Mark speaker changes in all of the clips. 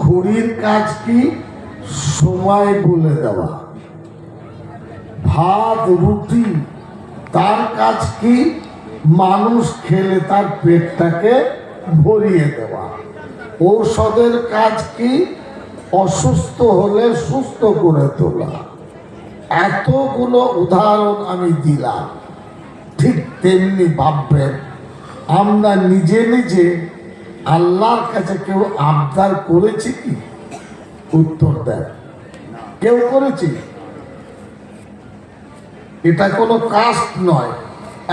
Speaker 1: ঘড়ির কাজ কি? সময় বলে দেওয়া। ভাত রুটি তার কাজ কি? মানুষ খেলে তার পেটটাকে ভরিয়ে দেওয়া। ঔষধের কাজ কি? অসুস্থ হলে সুস্থ করে তোলা। এতগুলো উদাহরণ আমি দিলাম। ঠিক তেমনি ভাববেন, আমরা নিজে নিজে আল্লাহর কাছে কেউ আবদার করেছি কি? উত্তর দেন, কেউ করেছি? এটা কোনো কাস্ট নয়,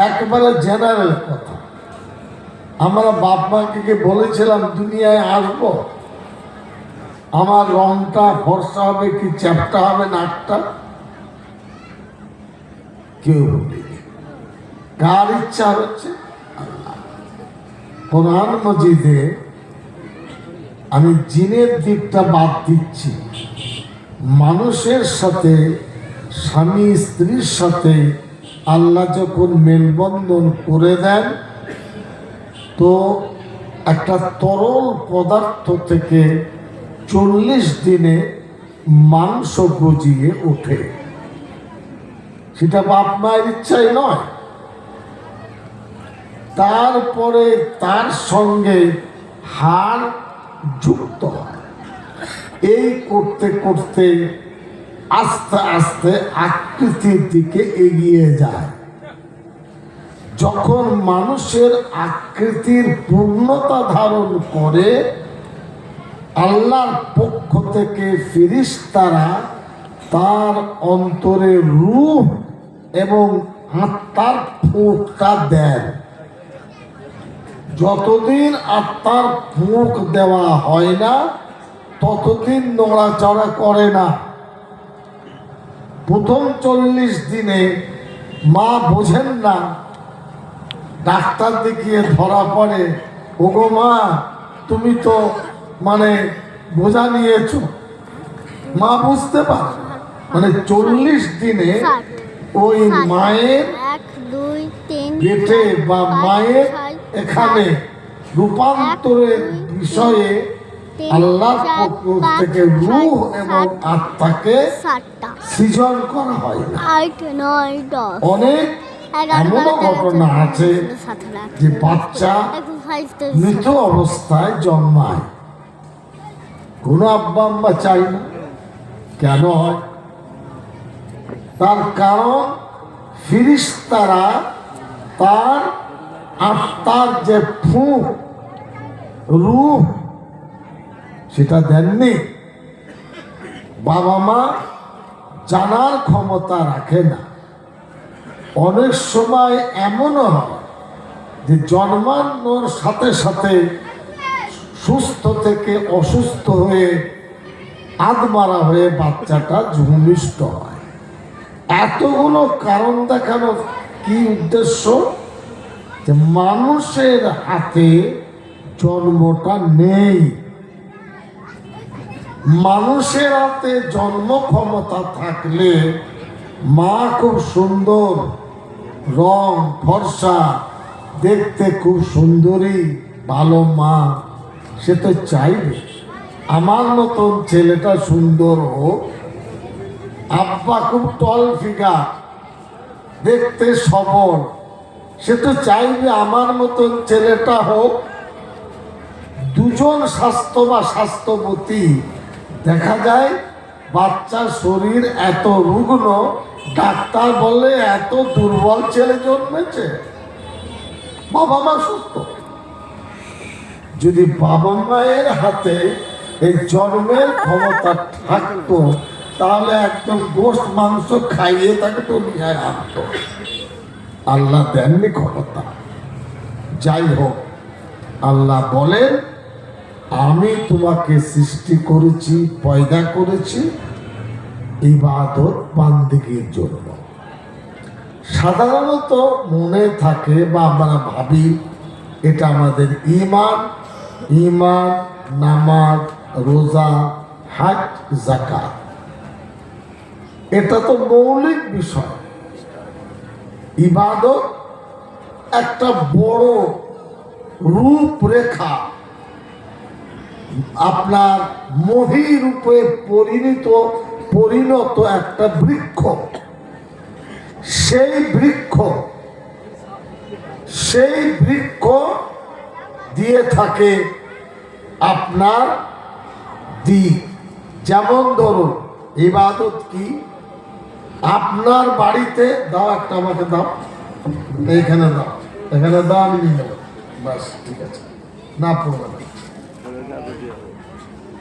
Speaker 1: একবারে জেনারেল কথা। আমরা বাপ মাকে বলেছিলাম দুনিয়ায় আসবো, আমার রংটা ফর্সা হবে কি চ্যাপটা হবে নাকটা? কেউ বলিনি। কার ইচ্ছা হচ্ছে? কোরআন মজিদে, আমি জিনের দিকটা বাদ দিচ্ছি, মানুষের সাথে স্বামী স্ত্রীর সাথে আল্লাহ যখন মেলবন্ধন করে দেন, তো একটা তরল পদার্থ থেকে 40 দিনে মাংস গজিয়ে ওঠে। সেটা বাপ মায়ের ইচ্ছাই নয়। তারপরে তার সঙ্গে হাড় যুক্ত হয়। এই করতে করতে আস্তে আস্তে আকৃতির দিকে এগিয়ে যায়। যখন মানুষের আকৃতির পূর্ণতা ধারণ করে, আল্লাহর পক্ষ থেকে ফেরেশতারা তার অন্তরে রূহ এবং আত্মার ফুঁকটা দেন। যতদিন আত্মার ফুঁক দেওয়া হয় না, ততদিন নড়াচড়া করে না। প্রথম 40 দিনে মা বোঝেন না, ডাক্তার দেখিয়ে ধরা পড়ে, ওগো মা তুমি তো বোঝা নিয়েছো। মা বুঝতে পারে, 40 দিনে ওই মায়ের পেটে বা মায়ের এখানে রূপান্তরের বিষয়ে আল্লাহর পক্ষ থেকে রূহ এবং আত্মাকে সৃজন করা হয় না। অনেক এমনও ঘটনা আছে যে বাচ্চা মৃত অবস্থায় জন্মায়, কোনো আব্বা আম্মা চাই না। কেন হয়? তার কারণ ফেরেশতারা তার আত্মার যে ফুঁক, রূহ, সেটা দেননি। বাবা মা জানার ক্ষমতা রাখে না। অনেক সময় এমনও হয় যে জন্মানোর সাথে সাথে সুস্থ থেকে অসুস্থ হয়ে আধমারা হয়ে বাচ্চাটা ভূমিষ্ঠ হয়। এতগুলো কারণ দেখানোর কি উদ্দেশ্য? যে মানুষের হাতে জন্মটা নেই। মানুষের হাতে জন্ম ক্ষমতা থাকলে মা খুব সুন্দর, রং ফর্সা, দেখতে খুব সুন্দরী, ভালো মা, সে তো চাইবে আমার মতন ছেলেটা সুন্দর হোক। আব্বা খুব টল ফিগার, দেখতে সবল, সে তো চাইবে আমার মতন ছেলেটা হোক। দুজন স্বাস্থ্য বা স্বাস্থ্যবতী, দেখা যায় বাচ্চার শরীর এত রুগ্ন, ডাক্তার বলে এত দুর্বল ছেলে জন্মেছে। বাবা মা সুস্থ। যদি বাবা মায়ের হাতে এই জন্মের ক্ষমতা থাকতো, তাহলে একদম গোশত মাংস খাইয়ে তাকে দুনিয়ায় আনতো। আল্লাহ দেননি ক্ষমতা। যাই হোক, আল্লাহ বলেন, আমি তোমাকে সৃষ্টি করেছি, পয়দা করেছি ইবাদত বান্দেগীর জন্য। সাধারণত মনে থাকে বা আমরা ভাবি এটা আমাদের ঈমান, নামাজ, রোজা, হজ, যাকাত, এটা তো মৌলিক বিষয়। ইবাদত একটা বড় রূপরেখা, আপনার মহিরূপে পরিণত একটা বৃক্ষ, সেই বৃক্ষ দিয়ে থাকে আপনার দিক। যেমন ধরুন ইবাদত কি, আপনার বাড়িতে দাও, একটা আমাকে দাও, এইখানে দাও, এখানে দাও, আমি নিয়ে নেব, বাস ঠিক আছে, না পড়বে না,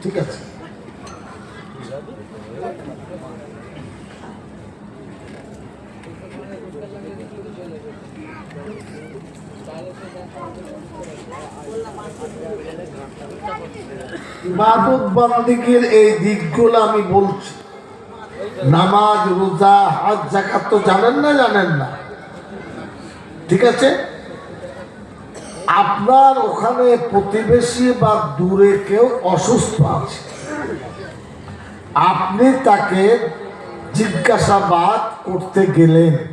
Speaker 1: ঠিক আছে। ইবাদত বান্দিগির এই দিকগুলো আমি বলছি। নামাজ, রোজা, হজ, যাকাত তো জানেন না, ঠিক আছে। আপনার ওখানে প্রতিবেশী বা দূরে কেউ অসুস্থ আছে, আপনি তাকে জিজ্ঞাসাবাদ করতে গেলেন,